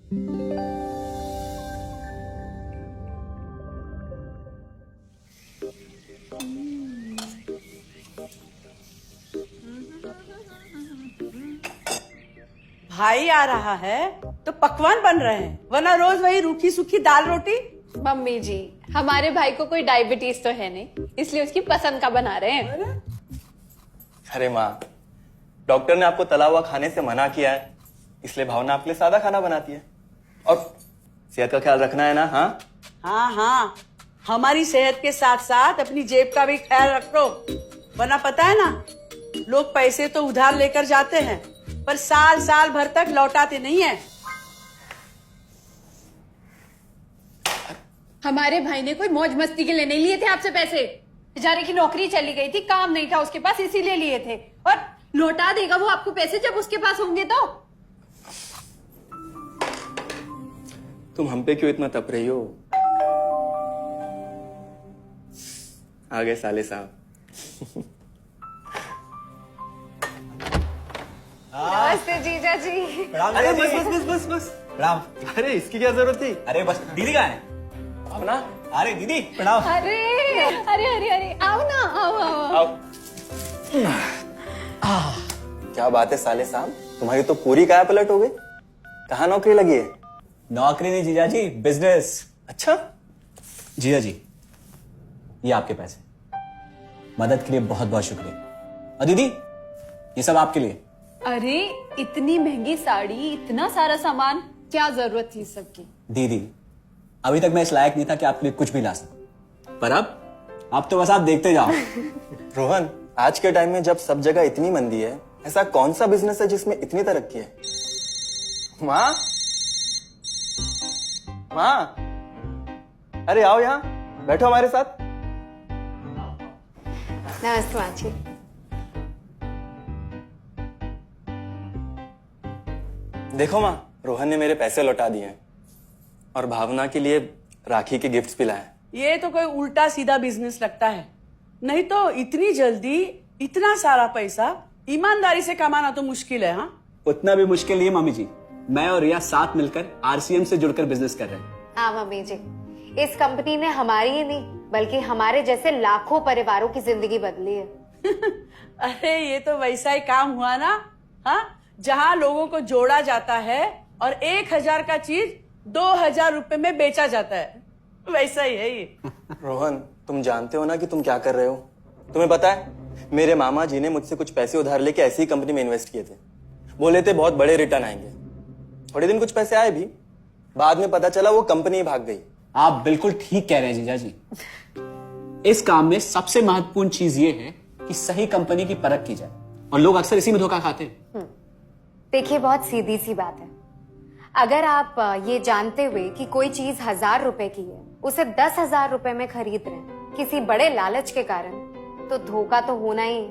भाई आ रहा है तो पकवान बन रहे हैं, वरना रोज वही रूखी सूखी दाल रोटी। मम्मी जी, हमारे भाई को कोई डायबिटीज तो है नहीं, इसलिए उसकी पसंद का बना रहे हैं। अरे माँ, डॉक्टर ने आपको तला हुआ खाने से मना किया है, इसलिए भावना आपके लिए सादा खाना बनाती है। और सेहत का ख्याल रखना है ना? हाँ हाँ हाँ, हमारी सेहत के साथ साथ अपनी जेब का भी ख्याल रखो, वरना पता है ना, लोग पैसे तो उधार लेकर जाते हैं पर साल साल भर तक लौटाते नहीं है। हमारे भाई ने कोई मौज मस्ती के लिए नहीं लिए थे आपसे पैसे। बेचारे की नौकरी चली गई थी, काम नहीं था उसके पास, इसीलिए लिए थे। और लौटा देगा वो आपको पैसे जब उसके पास होंगे तो। तुम हम पे क्यों इतना तप रही हो? आ गए साले साहब। नमस्ते जीजा जी। अरे बस बस बस बस बस प्रणाम। अरे इसकी क्या जरूरत थी? अरे बस दीदी कहाँ है? अपना अरे दीदी प्रणाम। अरे अरे अरे अरे आओ ना, आओ आओ। आओ। क्या बात है साले साहब, तुम्हारी तो पूरी काया पलट हो गई। कहाँ नौकरी लगी है? नौकरी नहीं जीजा जी, बिजनेस। अच्छा जीजा जी, ये आपके पैसे, मदद के लिए बहुत बहुत शुक्रिया। और दीदी, ये सब आपके लिए। अरे इतनी महंगी साड़ी, इतना सारा सामान, क्या जरूरत थी सबकी? दीदी, अभी तक मैं इस लायक नहीं था कि आपके लिए कुछ भी ला सकूं, पर अब तो बस आप देखते जाओ। रोहन, आज के टाइम में जब सब जगह इतनी मंदी है, ऐसा कौन सा बिजनेस है जिसमें इतनी तरक्की है? माँ, माँ, अरे आओ यहाँ बैठो हमारे साथ। नमस्ते माँ जी। देखो माँ, रोहन ने मेरे पैसे लौटा दिए हैं और भावना के लिए राखी के गिफ्ट्स भी लाए। ये तो कोई उल्टा सीधा बिजनेस लगता है, नहीं तो इतनी जल्दी इतना सारा पैसा ईमानदारी से कमाना तो मुश्किल है। हाँ, उतना भी मुश्किल नहीं है मम्मी जी, मैं और रिया साथ मिलकर आरसीएम से जुड़कर बिजनेस कर रहे हैं। हाँ मम्मी जी, इस कंपनी ने हमारी ही नहीं बल्कि हमारे जैसे लाखों परिवारों की जिंदगी बदली है। अरे ये तो वैसा ही काम हुआ ना, हाँ, जहाँ लोगों को जोड़ा जाता है और 1000 का चीज 2000 रुपए में बेचा जाता है, वैसा ही है ये। रोहन, तुम जानते हो ना कि तुम क्या कर रहे हो? तुम्हें पता है, मेरे मामा जी ने मुझसे कुछ पैसे उधार लेके ऐसी ही कंपनी में इन्वेस्ट किए थे। बोले थे बहुत बड़े रिटर्न आएंगे। थोड़े दिन कुछ पैसे आए भी, बाद में पता चला वो कंपनी ही भाग गई। आप बिल्कुल ठीक कह रहे हैं जीजा जी। इस काम में सबसे महत्वपूर्ण चीज ये है कि सही कंपनी की परख की जाए, और लोग अक्सर इसी में धोखा खाते हैं। देखिए, बहुत सीधी सी बात है। अगर आप ये जानते हुए कि कोई चीज 1000 रुपए की है, उसे 10,000 रुपए में खरीद रहे हैं किसी बड़े लालच के कारण, तो धोखा तो होना ही है।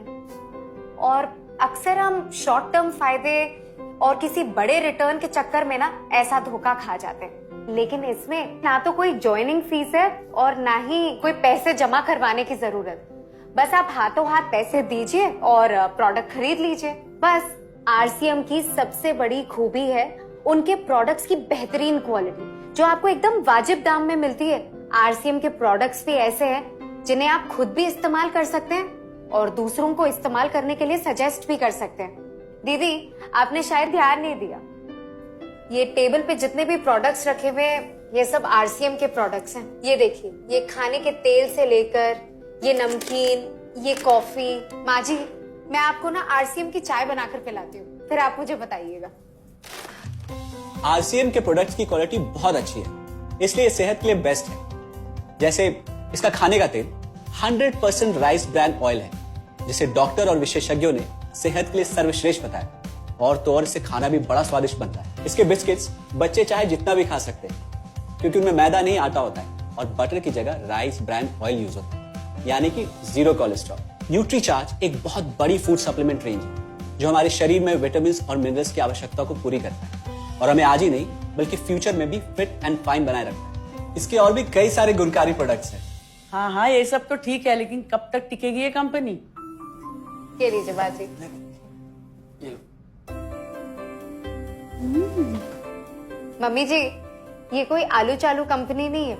और अक्सर हम शॉर्ट टर्म फायदे और किसी बड़े रिटर्न के चक्कर में ना ऐसा धोखा खा जाते हैं। लेकिन इसमें ना तो कोई ज्वाइनिंग फीस है और ना ही कोई पैसे जमा करवाने की जरूरत। बस आप हाथों हाथ पैसे दीजिए और प्रोडक्ट खरीद लीजिए। बस आरसीएम की सबसे बड़ी खूबी है उनके प्रोडक्ट्स की बेहतरीन क्वालिटी, जो आपको एकदम वाजिब दाम में मिलती है। आरसीएम के प्रोडक्ट्स भी ऐसे हैं जिन्हें आप खुद भी इस्तेमाल कर सकते हैं और दूसरों को इस्तेमाल करने के लिए सजेस्ट भी कर सकते हैं। दीदी, आपने शायद ध्यान नहीं दिया, ये टेबल पे जितने भी प्रोडक्ट्स रखे हुए हैं, ये सब आरसीएम के प्रोडक्ट्स हैं। ये देखिए, ये खाने के तेल से लेकर ये नमकीन, ये कॉफी। माँ जी, मैं आपको ना आरसीएम की चाय बनाकर पिलाती हूँ, फिर आप मुझे बताइएगा। आरसीएम के प्रोडक्ट्स की क्वालिटी बहुत अच्छी है, इसलिए सेहत के लिए बेस्ट है। जैसे इसका खाने का तेल 100% राइस ब्रांड ऑयल है, जिसे डॉक्टर और विशेषज्ञों ने सेहत के लिए सर्वश्रेष्ठ बताया। और तो और इससे खाना भी बड़ा स्वादिष्ट बनता है। इसके बिस्किट्स बच्चे चाहे जितना भी खा सकते हैं, क्योंकि उनमें मैदा नहीं आटा होता है और बटर की जगह राइस ब्रांड ऑयल यूज होता है, यानी कि 0 कोलेस्ट्रॉल। न्यूट्रीचार्ज एक बहुत बड़ी फूड सप्लीमेंट रेंज है, जो हमारे शरीर में विटामिन और मिनरल्स की आवश्यकता को पूरी करता है और हमें आज ही नहीं बल्कि फ्यूचर में भी फिट एंड फाइन बनाए रखता है। इसके और भी कई सारे गुणकारी प्रोडक्ट्स हैं। हाँ हाँ, ये सब तो ठीक है, लेकिन कब तक टिकेगी ये कंपनी? ये लीजिए बाजी। ये लो। मम्मी जी, ये कोई आलू चालू कंपनी नहीं है,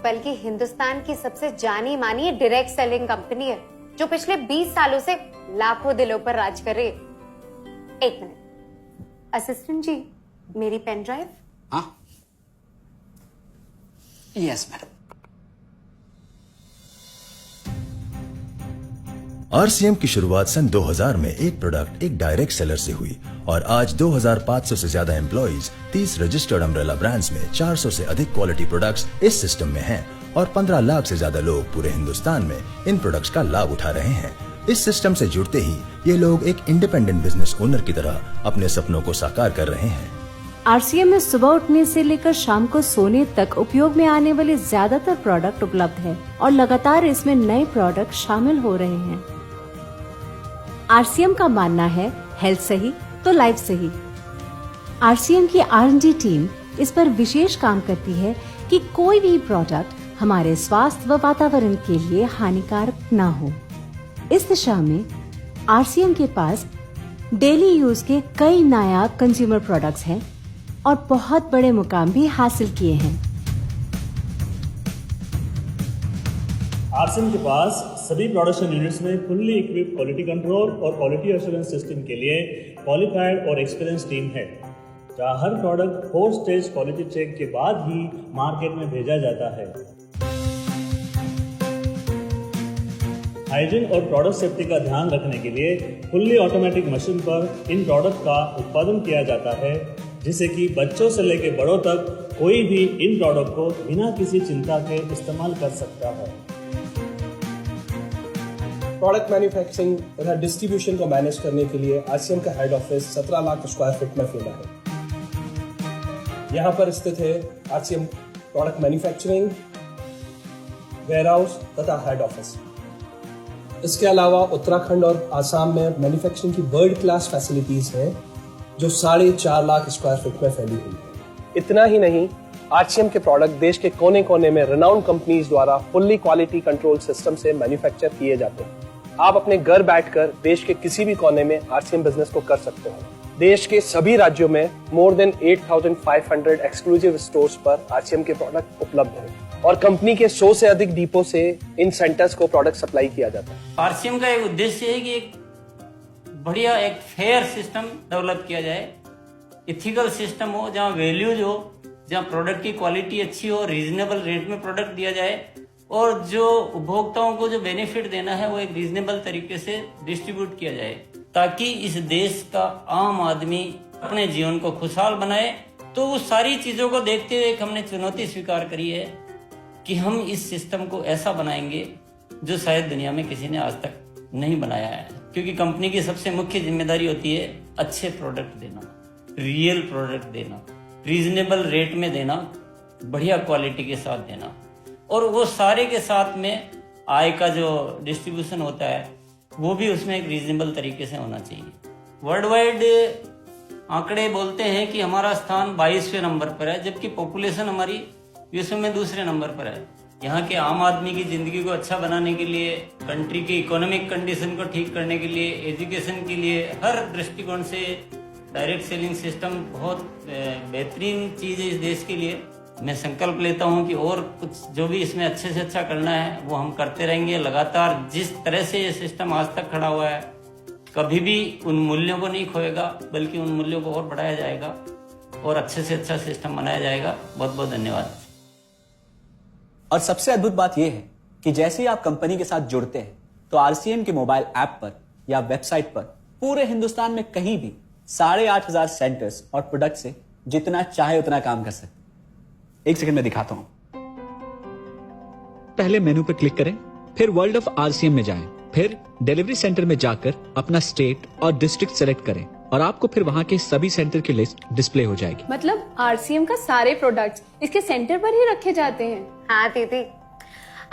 बल्कि हिंदुस्तान की सबसे जानी मानी डायरेक्ट सेलिंग कंपनी है, जो पिछले 20 सालों से लाखों दिलों पर राज कर रही है। एक मिनट, असिस्टेंट जी, मेरी पेन ड्राइव। हाँ, यस मैडम। आरसीएम की शुरुआत सन 2000 में एक प्रोडक्ट एक डायरेक्ट सेलर से हुई और आज 2500 से ज्यादा एम्प्लॉइज 30 रजिस्टर्ड अम्ब्रेला ब्रांड्स में 400 से अधिक क्वालिटी प्रोडक्ट्स इस सिस्टम में हैं और 15 लाख से ज्यादा लोग पूरे हिंदुस्तान में इन प्रोडक्ट्स का लाभ उठा रहे हैं। इस सिस्टम से जुड़ते ही ये लोग एक इंडिपेंडेंट बिजनेस ओनर की तरह अपने सपनों को साकार कर रहे हैं। आरसीएम में सुबह उठने से लेकर शाम को सोने तक उपयोग में आने वाले ज्यादातर प्रोडक्ट उपलब्ध है और लगातार इसमें नए प्रोडक्ट शामिल हो रहे हैं। आरसीएम का मानना है हेल्थ सही तो लाइफ सही। आरसीएम की R&D टीम इस पर विशेष काम करती है कि कोई भी प्रोडक्ट हमारे स्वास्थ्य व वातावरण के लिए हानिकारक ना हो। इस दिशा में आरसीएम के पास डेली यूज के कई नायाब कंज्यूमर प्रोडक्ट्स हैं और बहुत बड़े मुकाम भी हासिल किए हैं। आरसीएम के पास सभी प्रोडक्शन यूनिट्स में फुल्ली इक्विप्ड क्वालिटी कंट्रोल और क्वालिटी एश्योरेंस सिस्टम के लिए क्वालिफाइड और एक्सपीरियंस टीम है, जहां हर प्रोडक्ट 4 स्टेज क्वालिटी चेक के बाद ही मार्केट में भेजा जाता है। हाइजीन और प्रोडक्ट सेफ्टी का ध्यान रखने के लिए फुल्ली ऑटोमेटिक मशीन पर इन प्रोडक्ट का उत्पादन किया जाता है, जिससे कि बच्चों से लेकर बड़ों तक कोई भी इन प्रोडक्ट को बिना किसी चिंता के इस्तेमाल कर सकता है। प्रोडक्ट मैन्युफैक्चरिंग तथा डिस्ट्रीब्यूशन को मैनेज करने के लिए आरसीएम का head office 17 lakh square feet में फैला है। यहाँ पर स्थित है आरसीएम प्रोडक्ट मैन्युफैक्चरिंग, वेयरहाउस तथा हेड ऑफिस। इसके अलावा उत्तराखंड और आसाम में मैन्युफैक्चरिंग की वर्ल्ड क्लास फैसिलिटीज हैं, जो 4.5 लाख स्क्वायर फीट में फैली हुई है। इतना ही नहीं, आरसीएम के प्रोडक्ट देश के कोने कोने में रिनाउंड कंपनीज द्वारा फुल्ली क्वालिटी कंट्रोल सिस्टम से मैन्युफैक्चर किए जाते हैं। आप अपने घर बैठकर देश के किसी भी कोने में आरसीएम बिजनेस को कर सकते हो। देश के सभी राज्यों में मोर देन 8,500 एक्सक्लूसिव स्टोर्स पर आरसीएम के प्रोडक्ट उपलब्ध हैं और कंपनी के 100 से अधिक डिपो से इन सेंटर्स को प्रोडक्ट सप्लाई किया जाता है। आरसीएम का एक उद्देश्य है कि एक बढ़िया एक फेयर सिस्टम डेवलप किया जाए, इथिकल सिस्टम हो, जहाँ वैल्यूज हो, जहाँ प्रोडक्ट की क्वालिटी अच्छी हो, रीजनेबल रेट में प्रोडक्ट दिया जाए और जो उपभोक्ताओं को जो बेनिफिट देना है वो एक रीजनेबल तरीके से डिस्ट्रीब्यूट किया जाए, ताकि इस देश का आम आदमी अपने जीवन को खुशहाल बनाए। तो उस सारी चीजों को देखते हुए हमने चुनौती स्वीकार करी है कि हम इस सिस्टम को ऐसा बनाएंगे जो शायद दुनिया में किसी ने आज तक नहीं बनाया है, क्योंकि कंपनी की सबसे मुख्य जिम्मेदारी होती है अच्छे प्रोडक्ट देना, रियल प्रोडक्ट देना, रीजनेबल रेट में देना, बढ़िया क्वालिटी के साथ देना, और वो सारे के साथ में आय का जो डिस्ट्रीब्यूशन होता है वो भी उसमें एक रीजनेबल तरीके से होना चाहिए। वर्ल्ड वाइड आंकड़े बोलते हैं कि हमारा स्थान 22वें नंबर पर है, जबकि पॉपुलेशन हमारी विश्व में दूसरे नंबर पर है। यहाँ के आम आदमी की जिंदगी को अच्छा बनाने के लिए, कंट्री की इकोनॉमिक कंडीशन को ठीक करने के लिए, एजुकेशन के लिए, हर दृष्टिकोण से डायरेक्ट सेलिंग सिस्टम बहुत बेहतरीन चीज है इस देश के लिए। मैं संकल्प लेता हूं कि और कुछ जो भी इसमें अच्छे से अच्छा करना है वो हम करते रहेंगे लगातार। जिस तरह से ये सिस्टम आज तक खड़ा हुआ है, कभी भी उन मूल्यों को नहीं खोएगा, बल्कि उन मूल्यों को और बढ़ाया जाएगा और अच्छे से अच्छा सिस्टम बनाया जाएगा। बहुत बहुत धन्यवाद। और सबसे अद्भुत बात यह है कि जैसे ही आप कंपनी के साथ जुड़ते हैं तो आरसीएम के मोबाइल ऐप पर या वेबसाइट पर पूरे हिंदुस्तान में कहीं भी 8,500 सेंटर्स और प्रोडक्ट से जितना चाहे उतना काम कर सकते। एक सेकंड में दिखाता हूं। पहले मेनू पर क्लिक करें, फिर वर्ल्ड ऑफ आरसीएम में जाएं, फिर डिलीवरी सेंटर में जाकर अपना स्टेट और डिस्ट्रिक्ट सेलेक्ट करें और आपको फिर वहां के सभी सेंटर की लिस्ट डिस्प्ले हो जाएगी। मतलब आरसीएम का सारे प्रोडक्ट्स इसके सेंटर पर ही रखे जाते हैं? हाँ दीदी,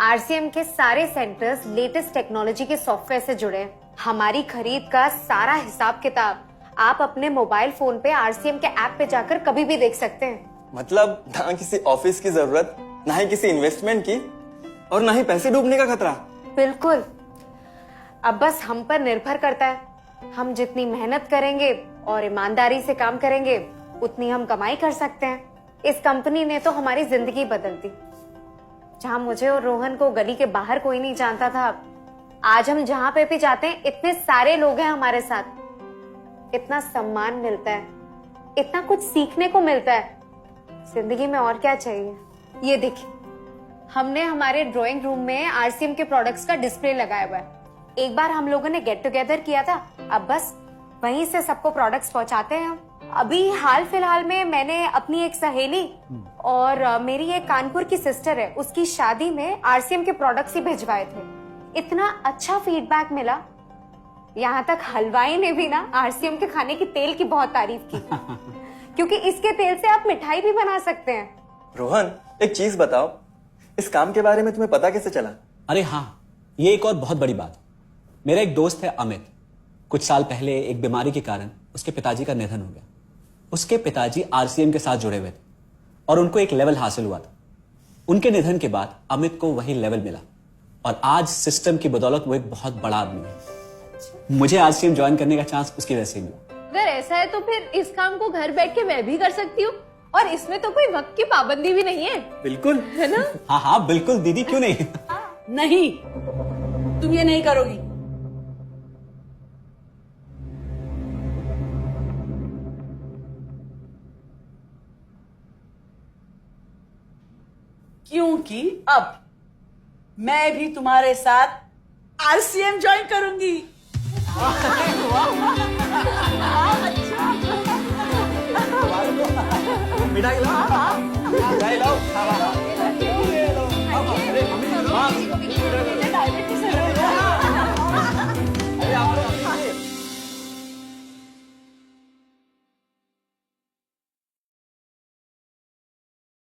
आरसीएम के सारे सेंटर्स लेटेस्ट टेक्नोलॉजी के सॉफ्टवेयर से जुड़े हैं। हमारी खरीद का सारा हिसाब किताब आप अपने मोबाइल फोन पे आरसीएम के ऐप पे जाकर कभी भी देख सकते हैं। मतलब ना किसी ऑफिस की जरूरत, ना ही किसी इन्वेस्टमेंट की, और ना ही पैसे डूबने का खतरा। बिल्कुल। अब बस हम पर निर्भर करता है, हम जितनी मेहनत करेंगे और ईमानदारी से काम करेंगे उतनी हम कमाई कर सकते हैं। इस कंपनी ने तो हमारी जिंदगी बदल दी। जहां मुझे और रोहन को गली के बाहर कोई नहीं जानता था, आज हम जहां पे भी जाते हैं इतने सारे लोग हैं हमारे साथ। इतना सम्मान मिलता है, इतना कुछ सीखने को मिलता है। जिंदगी में और क्या चाहिए। ये देखिए, हमने हमारे ड्राइंग रूम में आरसीएम के प्रोडक्ट्स का डिस्प्ले लगाया हुआ है। एक बार हम लोगों ने गेट टुगेदर किया था, अब बस वहीं से सबको प्रोडक्ट्स पहुंचाते हैं हम। अभी हाल फिलहाल में मैंने अपनी एक सहेली और मेरी एक कानपुर की सिस्टर है, उसकी शादी में आरसीएम के प्रोडक्ट्स ही भिजवाए थे। इतना अच्छा फीडबैक मिला, यहाँ तक हलवाई ने भी ना आरसीएम के खाने की तेल की बहुत तारीफ की क्योंकि इसके तेल से आप मिठाई भी बना सकते हैं। रोहन, एक चीज बताओ, इस काम के बारे में तुम्हें पता कैसे चला? अरे हाँ, ये एक और बहुत बड़ी बात। मेरा एक दोस्त है अमित, कुछ साल पहले एक बीमारी के कारण उसके पिताजी का निधन हो गया। उसके पिताजी आरसीएम के साथ जुड़े हुए थे और उनको एक लेवल हासिल हुआ था। उनके निधन के बाद अमित को वही लेवल मिला और आज सिस्टम की बदौलत वो एक बहुत बड़ा आदमी है। मुझे आरसीएम ज्वाइन करने का चांस उसकी वजह से मिला। अगर ऐसा है तो फिर इस काम को घर बैठ के मैं भी कर सकती हूँ और इसमें तो कोई वक्त की पाबंदी भी नहीं है। बिल्कुल, है ना? हाँ हाँ बिल्कुल दीदी, क्यों नहीं। नहीं, तुम ये नहीं करोगी। क्योंकि अब मैं भी तुम्हारे साथ आरसीएम ज्वाइन करूंगी। मिठाई लाओ, मिठाई लाओ।